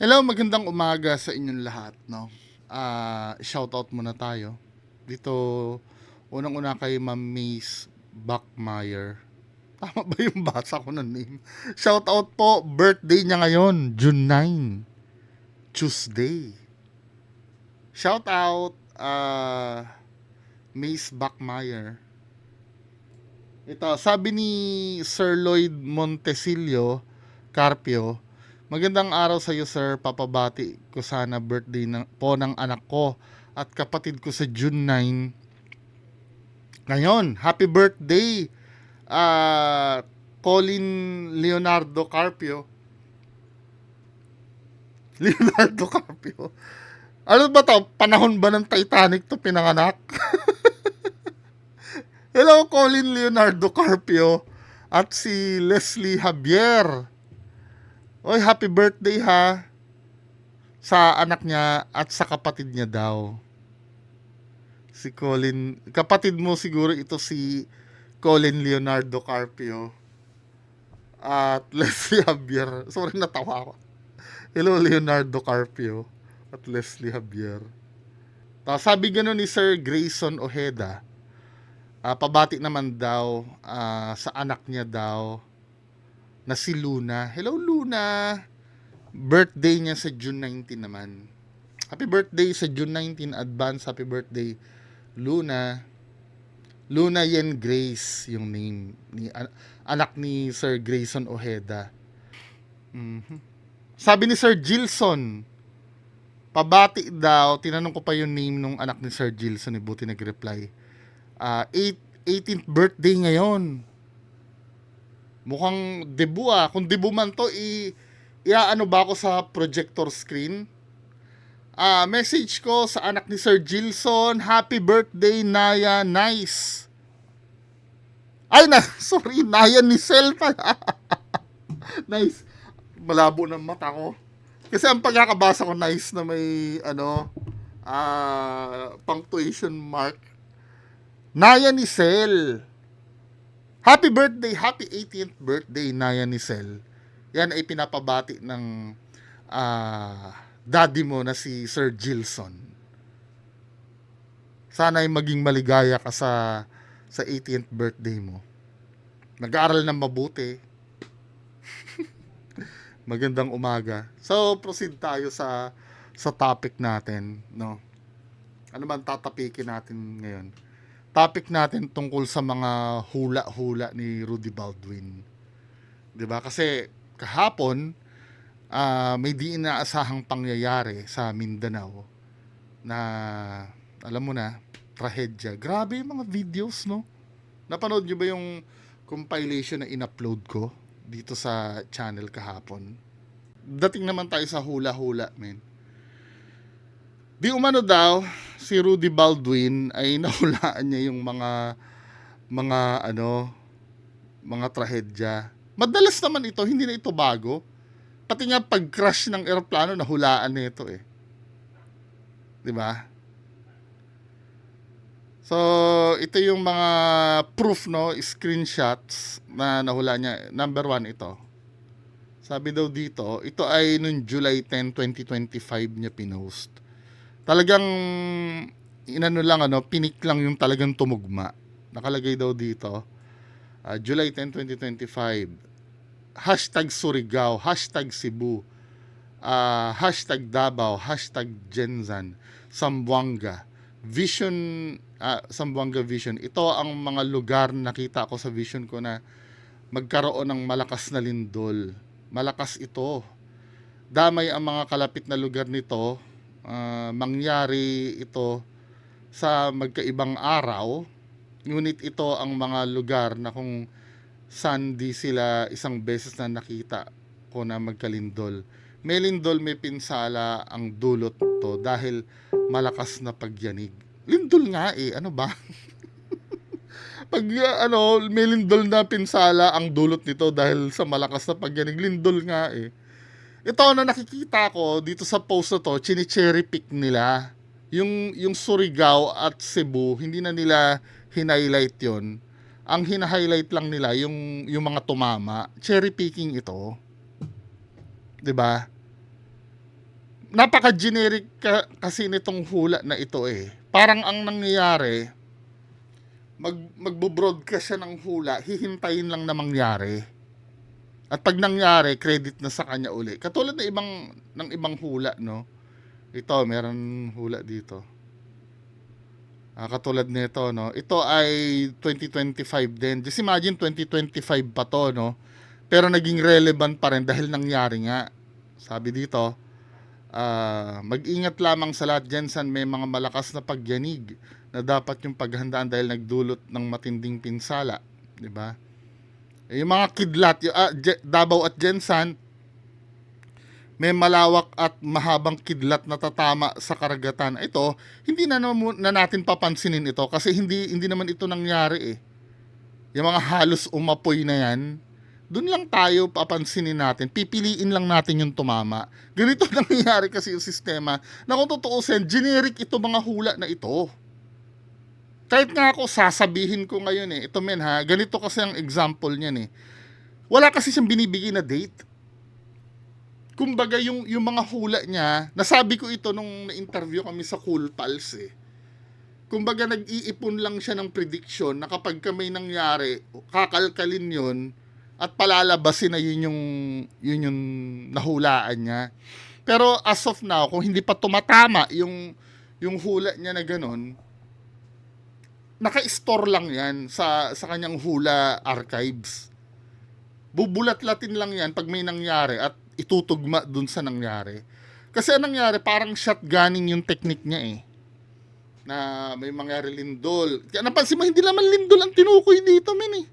Hello, magandang umaga sa inyong lahat, no? Shoutout muna tayo. Dito, unang-una kay Ma'am Mace Bachmeyer. Tama ba yung basa ko ng name? Shoutout po, birthday niya ngayon, June 9, Tuesday. Shoutout, Mace Bachmeyer. Ito, sabi ni Sir Lloyd Montesilio Carpio, magandang araw sa iyo sir, papabati ko sana birthday ng anak ko at kapatid ko sa June 9. Ngayon, happy birthday Colin Leonardo Carpio. Leonardo Carpio. Ano ba to? Panahon ba ng Titanic to pinanganak? Hello, Colin Leonardo Carpio at si Leslie Javier. Oy, happy birthday ha sa anak niya at sa kapatid niya daw. Si Colin, kapatid mo siguro ito si Colin Leonardo Carpio at Leslie Javier. Sorry, natawa ako. Hello, Leonardo Carpio at Leslie Javier. Tapos sabi gano'n ni Sir Grayson Ojeda, pabati naman daw sa anak niya daw na si Luna. Hello, Luna! Birthday niya sa June 19 naman. Happy birthday sa June 19. Advance happy birthday, Luna. Luna Yen Grace yung name ni anak ni Sir Grayson Ojeda. Sabi ni Sir Gilson, pabati daw, tinanong ko pa yung name nung anak ni Sir Gilson, buti nag-reply. 18th birthday ngayon. Mukhang debut Kung debut man to, iaano ba ako sa projector screen? Message ko sa anak ni Sir Gilson, happy birthday Naya Nice. Ay na, sorry, Naya Nicel pala. Nice. Malabo ng mata ko. Kasi ang pagkakabasa ko nice na may punctuation mark. Naya Nicel. Happy birthday, happy 18th birthday Naya Nicel. Yan ay pinapabati ng daddy mo na si Sir Gilson. Sana ay maging maligaya ka sa 18th birthday mo. Nag-aaral ng mabuti. Magandang umaga. So, proceed tayo sa topic natin, no? Ano man tatapikin natin ngayon? Topic natin tungkol sa mga hula-hula ni Rudy Baldwin. 'Di ba? Kasi kahapon, may di inaasahang pangyayari sa Mindanao na alam mo na, trahedya. Grabe yung mga videos, no? Napanood nyo ba yung compilation na in-upload ko dito sa channel kahapon? Dating naman tayo sa hula-hula, men. Di umano daw, si Rudy Baldwin ay nahulaan niya yung mga trahedya. Madalas naman ito, hindi na ito bago. Pati nga pag-crash ng eroplano, nahulaan nito eh. 'Di ba? So, ito yung mga proof, no, screenshots na nahula niya. Number 1 ito. Sabi daw dito, ito ay noong July 10, 2025 niya pinost. Talagang pinik lang yung talagang tumugma. Nakalagay daw dito, July 10, 2025. Hashtag Surigao, hashtag Cebu, hashtag Davao, hashtag Genzan, Zamboanga, Vision, Zamboanga Vision. Ito ang mga lugar na nakita ko sa vision ko na magkaroon ng malakas na lindol. Malakas ito. Damay ang mga kalapit na lugar nito. Mangyari ito sa magkaibang araw. Ngunit ito ang mga lugar na kung saan di sila isang beses na nakita ko na magkalindol. May lindol, may pinsala ang dulot to dahil malakas na pagyanig. Lindol nga eh, ano ba? Pag may lindol na pinsala ang dulot nito dahil sa malakas na pagyanig, lindol nga eh. Ito na nakikita ko dito sa post na to, chini-cherry pick nila. Yung Surigao at Cebu, hindi na nila hinighlight yon. Ang hina-highlight lang nila yung mga tumama. Cherry picking ito. 'Di ba? napaka-generic kasi nitong hula na ito eh. Parang ang nangyayari, magbo-broadcast siya ng hula, hihintayin lang na mangyari. At pag nangyari, credit na sa kanya uli. Katulad ng ibang hula, no? Ito, meron hula dito. Katulad nito, no? Ito ay 2025 din. Just imagine 2025 pa to, no? Pero naging relevant pa rin dahil nangyari nga. Sabi dito, mag-ingat lamang sa lahat dyan saan may mga malakas na pagyanig na dapat yung paghandaan dahil nagdulot ng matinding pinsala. Diba? Yung mga kidlat, Davao at Jensan, may malawak at mahabang kidlat na tatama sa karagatan. Ito, hindi na natin papansinin ito kasi hindi naman ito nangyari eh. Yung mga halos umapoy na yan, doon lang tayo papansinin natin. Pipiliin lang natin yung tumama. Ganito nangyayari kasi yung sistema na kung tutuusin, generic ito mga hula na ito. Kahit nga ako sasabihin ko ngayon eh, ito men ha, ganito kasi ang example niyan eh. Wala kasi siyang binibigay na date. Kumbaga yung mga hula niya, nasabi ko ito nung na-interview kami sa Cool Pals eh. Kumbaga nag-iipon lang siya ng prediction na kapag may nangyari, kakalkalin yun at palalabasin na yun yung nahulaan niya. Pero as of now, kung hindi pa tumatama yung hula niya na ganun, naka-store lang yan sa kanyang hula archives. Bubulat-latin lang yan pag may nangyari at itutugma dun sa nangyari. Kasi ang nangyari, parang shotgunning yung technique niya eh. Na may mangyari lindol. Kaya napansin mo, hindi naman lindol ang tinukoy dito, men eh.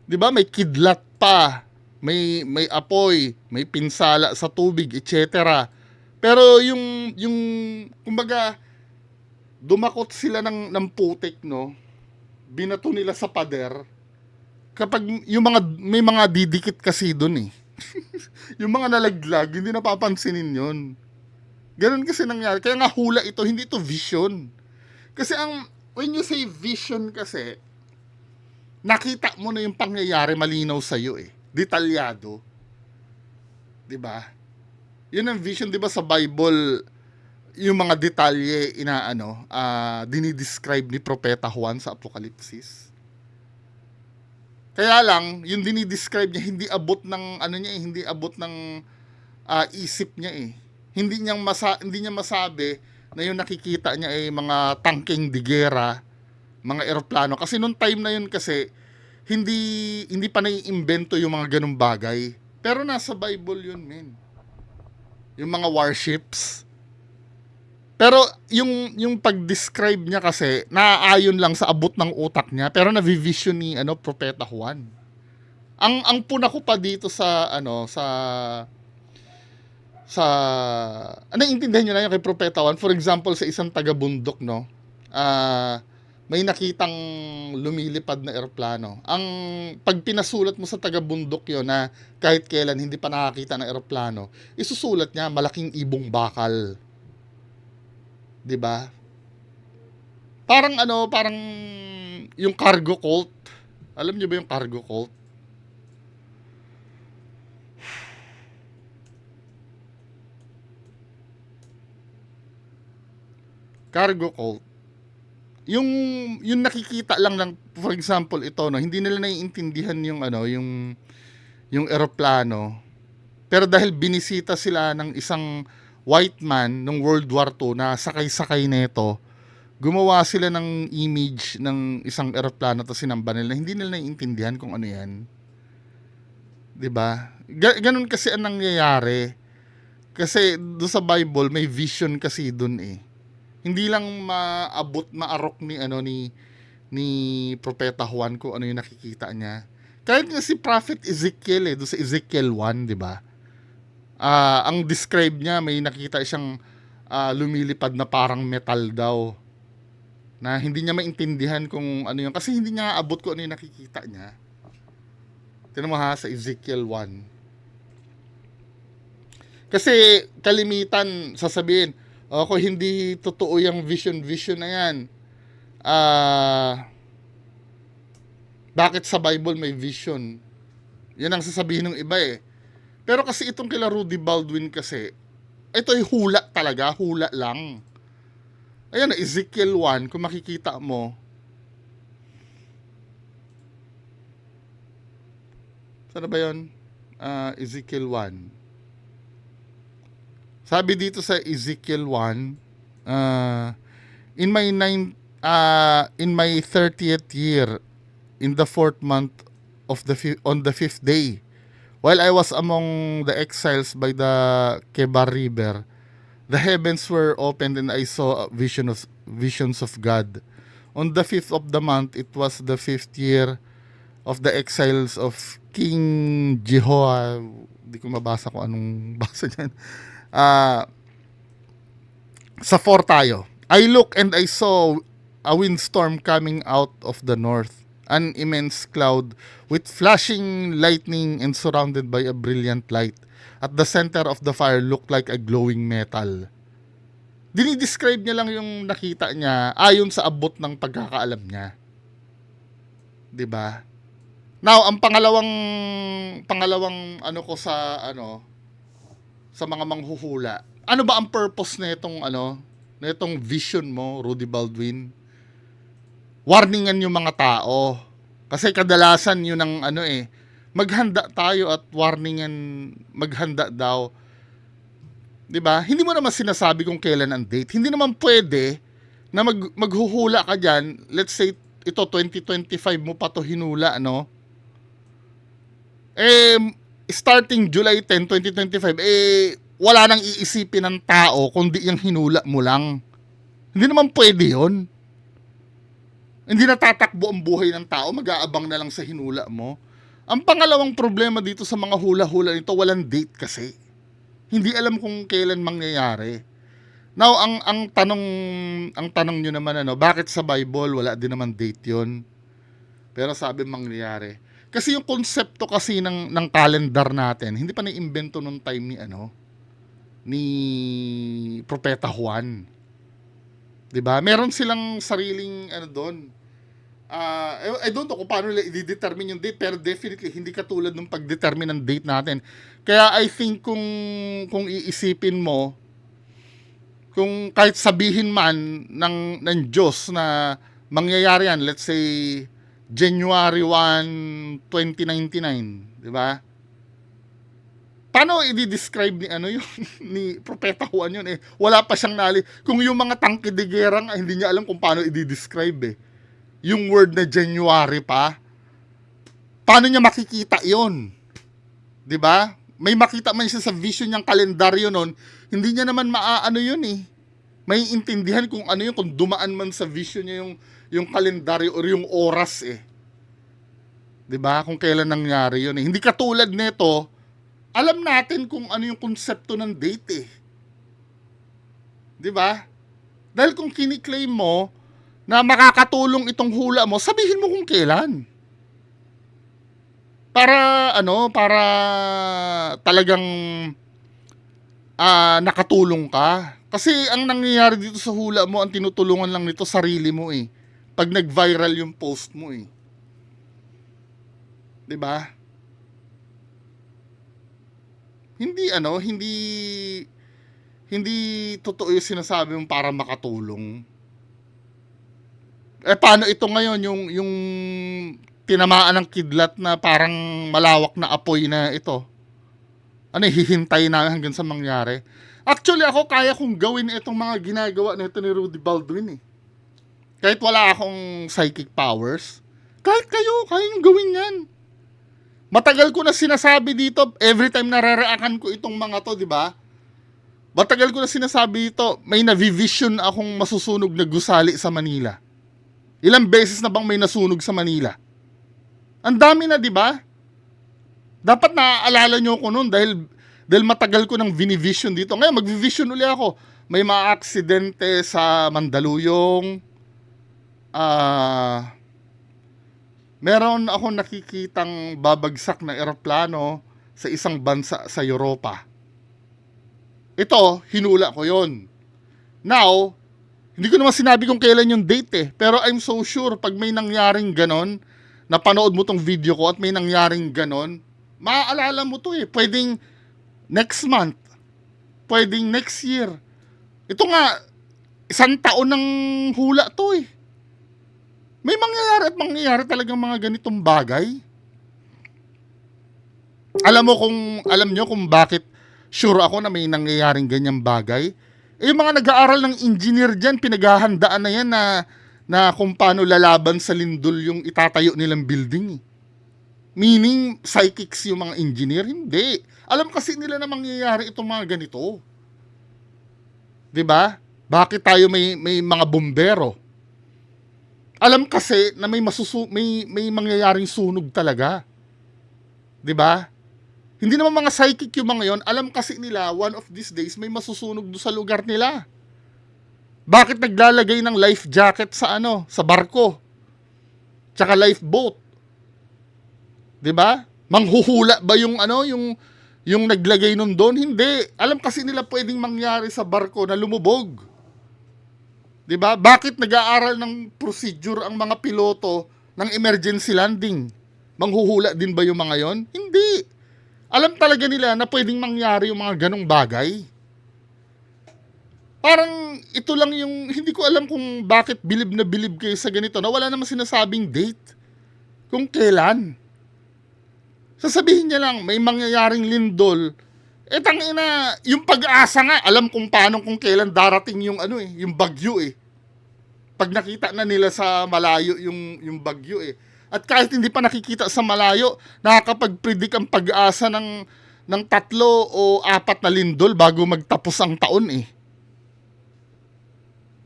Diba? May kidlat pa. May apoy. May pinsala sa tubig, etc. Pero yung kumbaga, dumakot sila ng putik, no? Binato nila sa pader. Kapag may mga didikit kasi doon eh. Yung mga nalaglag, hindi napapansinin yun. Ganun kasi nangyari. Kaya nga hula ito, hindi ito vision. Kasi when you say vision kasi, nakita mo na yung pangyayari malinaw sa'yo eh. Detalyado. Diba? Yun ang vision, diba sa Bible, yung mga detalye dinidescribe ni Propeta Juan sa Apokalipsis. Kaya lang, yung dinidescribe niya, hindi abot ng hindi abot ng isip niya eh. Hindi niya masabi na yung nakikita niya ay mga tangking digera, mga eroplano. Kasi nung time na yun kasi, hindi pa naiimbento yung mga ganung bagay. Pero nasa Bible yun, men. Yung mga warships. Pero yung pag-describe niya kasi naaayon lang sa abot ng utak niya, pero na-vision ni Propeta Juan. Ang puna ko pa dito sa naiintindihan niyo na yung kay Propeta Juan. For example, sa isang taga-bundok, no. May nakitang lumilipad na eroplano. Ang pag pinasulat mo sa taga-bundok 'yon na kahit kailan hindi pa nakakita ng eroplano, isusulat niya malaking ibong bakal. 'Di ba? Parang yung cargo cult. Alam niyo ba yung cargo cult? Cargo cult. Yung nakikita lang ng, for example, ito no, hindi nila naiintindihan yung eroplano. Pero dahil binisita sila ng isang white man nung World War II na sakay-sakay nito, gumawa sila ng image ng isang eroplano to sinamba nila. Hindi nila naiintindihan kung ano yan. 'Di ba? Ganun kasi ang nangyayari. Kasi do sa Bible may vision kasi doon eh. Hindi lang maarok ni Propeta Juan kung ano yung nakikita niya. Kahit nga si Prophet Ezekiel do sa Ezekiel 1, 'di ba? Ang describe niya, may nakita siyang lumilipad na parang metal daw. Na hindi niya maintindihan kung ano yun. Kasi hindi niya abot kung ano yung nakikita niya. Tignan mo ha, sa Ezekiel 1. Kasi kalimitan, sasabihin, kung hindi totoo yung vision na yan, bakit sa Bible may vision? Yan ang sasabihin ng iba eh. Pero kasi itong kila Rudy Baldwin kasi, ito ay hula talaga, hula lang. Ayan, Ezekiel 1, kung makikita mo, saan ba yun? Ezekiel 1. Sabi dito sa Ezekiel 1, in my 30th year, in the 4th month on the 5th day, while I was among the exiles by the Kebar River, the heavens were opened and I saw visions of God. On the 5th of the month, it was the 5th year of the exiles of King Jehoah. Hindi ko mabasa kung anong basa niyan. Sa 4 tayo. I looked and I saw a windstorm coming out of the north, an immense cloud with flashing lightning and surrounded by a brilliant light. At the center of the fire looked like a glowing metal. Dinidescribe niya lang yung nakita niya ayon sa abot ng pagkakaalam niya. 'Di ba? Now, ang pangalawang ano ko sa mga manghuhula. Ano ba ang purpose nitong vision mo, Rudy Baldwin? Warningan yung mga tao. Kasi kadalasan yun ang maghanda tayo at maghanda daw. 'Di ba? Hindi mo naman sinasabi kung kailan ang date. Hindi naman pwede na maghuhula ka diyan. Let's say ito 2025 mo pa to hinula, starting July 10, 2025, wala nang iisipin ng tao kundi yung hinula mo lang. Hindi naman pwede yun. Hindi natatakbo ang buhay ng tao, mag-aabang na lang sa hinula mo. Ang pangalawang problema dito sa mga hula-hula nito, walang date kasi. Hindi alam kung kailan mangyayari. Now, ang tanong nyo naman, bakit sa Bible wala din naman date yun? Pero sabi mangyayari. Kasi yung konsepto kasi ng calendar natin, hindi pa na-imbento nung time ni Propeta Juan. 'Di ba? Meron silang sariling doon. I don't know kung paano nila i-determine yung date, pero definitely hindi katulad ng pag-determine ng date natin. Kaya I think kung iisipin mo, kung kahit sabihin man ng Diyos na mangyayari yan, let's say January 1, 2099, di ba? Paano i-describe yung ni Propeta Juan yun Wala pa siyang kung yung mga tangke de guerra hindi niya alam kung paano i-describe Yung word na January pa. Paano niya makikita yon? 'Di ba? May makita man siya sa vision niyang kalendaryo noon, hindi niya naman maaano yun May intindihan kung ano yun, kung dumaan man sa vision niya yung kalendaryo or yung oras 'Di ba? Kung kailan nangyari yun Hindi katulad nito, alam natin kung ano yung konsepto ng date 'Di ba? Dahil kung kiniklaim mo na makakatulong itong hula mo, sabihin mo kung kailan. Para talagang nakatulong ka. Kasi ang nangyayari dito sa hula mo, ang tinutulungan lang nito sarili mo Pag nag-viral yung post mo 'Di ba? Hindi totoo yung sinasabi mo para makatulong. Paano ito ngayon yung tinamaan ng kidlat na parang malawak na apoy na ito? Hihintay na hanggang sa mangyari? Actually, ako kaya kong gawin itong mga ginagawa nito ni Rudy Baldwin Kahit wala akong psychic powers, kahit kayo, kaya nyo gawin yan. Matagal ko na sinasabi dito, every time nare-reactan ko itong mga to, di ba? Matagal ko na sinasabi dito, may navivision akong masusunog na gusali sa Manila. Ilang beses na bang may nasunog sa Manila? Ang dami na, di ba? Dapat naaalala nyo ko noon dahil matagal ko nang vinivision dito. Ngayon, magvivision uli ako. May mga aksidente sa Mandaluyong. Meron akong nakikitang babagsak na eroplano sa isang bansa sa Europa. Ito, hinula ko yon. Now, hindi ko naman sinabi kung kailan yung date pero I'm so sure pag may nangyaring ganon, napanood mo tong video ko at may nangyaring ganon, maaalala mo to Pwedeng next month, pwedeng next year. Ito nga, 1 taon ng hula to eh. May mangyayari at mangyayari talagang mga ganitong bagay. Alam nyo kung bakit sure ako na may nangyayaring ganyang bagay? Eh, yung mga nag-aaral ng engineer dyan, pinaghahandaan na yan na kung paano lalaban sa lindol yung itatayo nilang building eh. Meaning, psychics yung mga engineer? Hindi. Alam kasi nila na mangyayari itong mga ganito. 'Di ba? Bakit tayo may mga bombero? Alam kasi na may mangyayaring sunog talaga. 'Di ba? Hindi naman mga psychic yung mga yon. Alam kasi nila, one of these days, may masusunog doon sa lugar nila. Bakit naglalagay ng life jacket sa sa barko? Tsaka lifeboat? 'Di ba? Manghuhula ba yung yung naglagay nun doon? Hindi. Alam kasi nila pwedeng mangyari sa barko na lumubog. 'Di ba? Bakit nag-aaral ng procedure ang mga piloto ng emergency landing? Manghuhula din ba yung mga yon? Hindi. Alam talaga nila na pwedeng mangyari yung mga ganong bagay. Parang ito lang yung, hindi ko alam kung bakit bilib na bilib kayo sa ganito na wala naman sinasabing date. Kung kailan. Sasabihin niya lang, may mangyayaring lindol. Eh, tangina, yung pag-asa nga, alam kung paano, kung kailan darating yung yung bagyo eh. Pag nakita na nila sa malayo yung bagyo eh. At kahit hindi pa nakikita sa malayo, nakakapag-predict ang pag-asa ng 3 o 4 na lindol bago magtapos ang taon eh.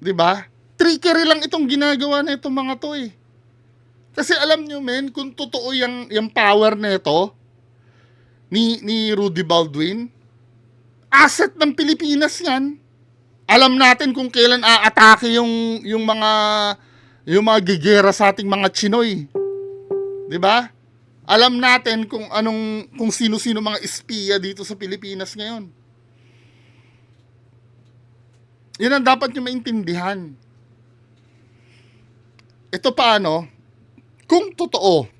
'Di ba? Trickery lang itong ginagawa na itong mga to eh. Kasi alam nyo men, kung totoo yung power nito ni Rudy Baldwin, asset ng Pilipinas yan. Alam natin kung kailan aatake yung mga gigera sa ating mga Chinoy. 'Di ba? Alam natin kung sino-sino mga espiya dito sa Pilipinas ngayon. Yan ang dapat nyo maintindihan. Ito paano? Kung totoo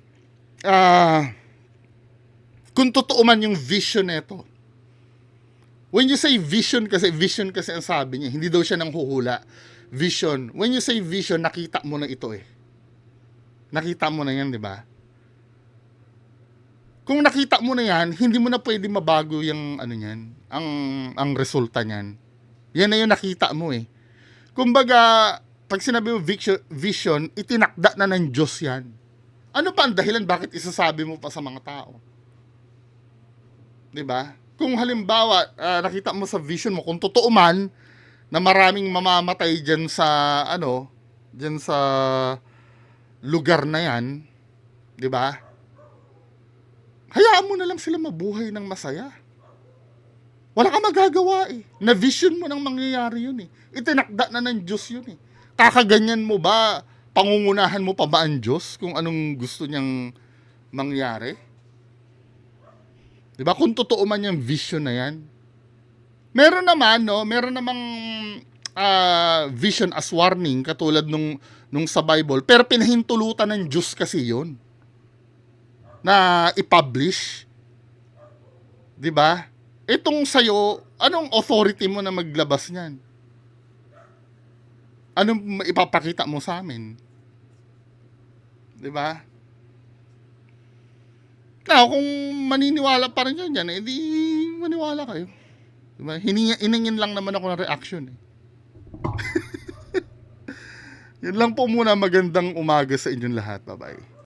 man yung vision nito. When you say vision kasi ang sabi niya, hindi daw siya nang huhula. Vision. When you say vision, nakita mo na ito eh. Nakita mo na yan, di ba? Kung nakita mo na yan, hindi mo na pwede mabago yung niyan, ang resulta niyan. Yan na yung nakita mo eh. Kumbaga, pag sinabi mo vision, itinakda na ng Diyos yan. Ano pa ang dahilan bakit isasabi mo pa sa mga tao? 'Di ba? Kung halimbawa, nakita mo sa vision mo, kung totoo man na maraming mamamatay diyan sa diyan sa lugar na 'yan, 'di ba? Hayaan mo na lang sila mabuhay ng masaya. Wala kang magagawa eh. Na vision mo nang mangyayari yun eh. Itinakda na ng Diyos yun eh. Kakaganyan mo ba, pangungunahan mo pa ba ang Diyos kung anong gusto niyang mangyari? Diba? Kung totoo man yung vision na yan. Meron namang vision as warning katulad nung sa Bible. Pero pinahintulutan ng Diyos kasi yun. Na i-publish. Diba? Itong sa'yo, anong authority mo na maglabas niyan? Anong ipapakita mo sa amin? Diba? Now, kung maniniwala pa rin yun yan, edi maniwala kayo. Diba? Hiningin lang naman ako ng reaction eh. Yun lang po muna, magandang umaga sa inyong lahat. Bye-bye.